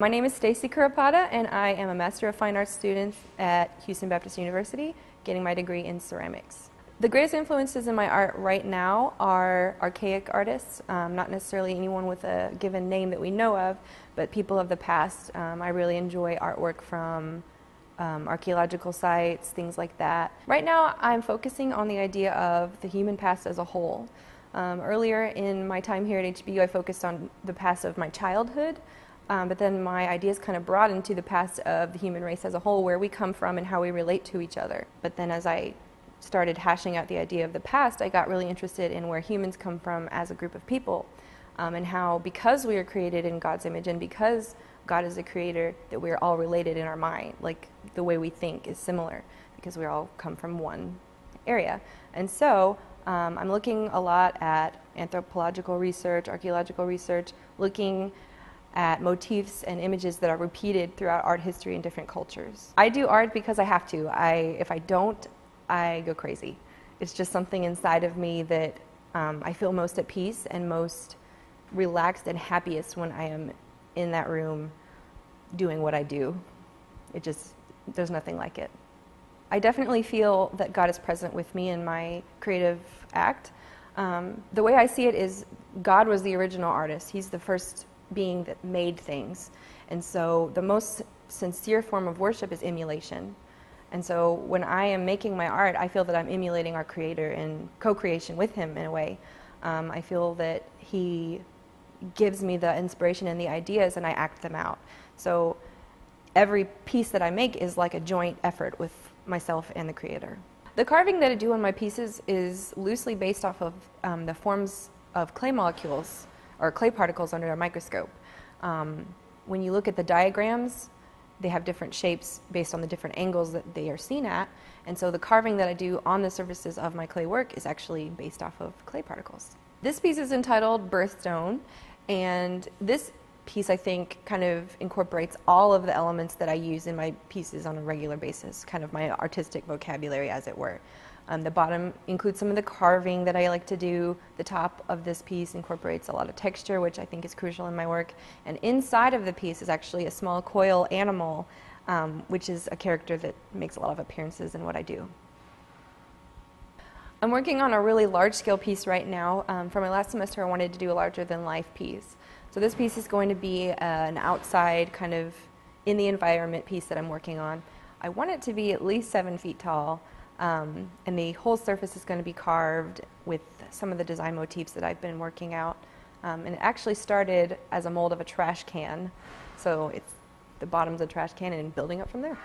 My name is Stacy Kuropata, and I am a Master of Fine Arts student at Houston Baptist University, getting my degree in ceramics. The greatest influences in my art right now are archaic artists, not necessarily anyone with a given name that we know of, but people of the past. I really enjoy artwork from archaeological sites, things like that. Right now, I'm focusing on the idea of the human past as a whole. Earlier in my time here at HBU, I focused on the past of my childhood, but then my ideas kind of broadened to the past of the human race as a whole, where we come from and how we relate to each other. But then as I started hashing out the idea of the past, I got really interested in where humans come from as a group of people, and how because we are created in God's image and because God is a creator, that we're all related in our mind, like the way we think is similar because we all come from one area. And so I'm looking a lot at anthropological research, archaeological research, looking at motifs and images that are repeated throughout art history in different cultures. I do art because I have to. If I don't, I go crazy. It's just something inside of me that I feel most at peace and most relaxed and happiest when I am in that room doing what I do. There's nothing like it. I definitely feel that God is present with me in my creative act. The way I see it is God was the original artist. He's the first being that made things. And so the most sincere form of worship is emulation. And so when I am making my art, I feel that I'm emulating our creator in co-creation with him in a way. I feel that he gives me the inspiration and the ideas and I act them out. So every piece that I make is like a joint effort with myself and the creator. The carving that I do on my pieces is loosely based off of the forms of clay molecules or clay particles under a microscope. When you look at the diagrams, they have different shapes based on the different angles that they are seen at, and so the carving that I do on the surfaces of my clay work is actually based off of clay particles. This piece is entitled Birthstone, and this piece I think kind of incorporates all of the elements that I use in my pieces on a regular basis, kind of my artistic vocabulary as it were. The bottom includes some of the carving that I like to do. The top of this piece incorporates a lot of texture, which I think is crucial in my work. And inside of the piece is actually a small coil animal, which is a character that makes a lot of appearances in what I do. I'm working on a really large-scale piece right now. For my last semester, I wanted to do a larger-than-life piece. So this piece is going to be an outside, kind of in the environment piece that I'm working on. I want it to be at least 7 feet tall. And the whole surface is going to be carved with some of the design motifs that I've been working out. And it actually started as a mold of a trash can. So the bottom's a trash can and building up from there.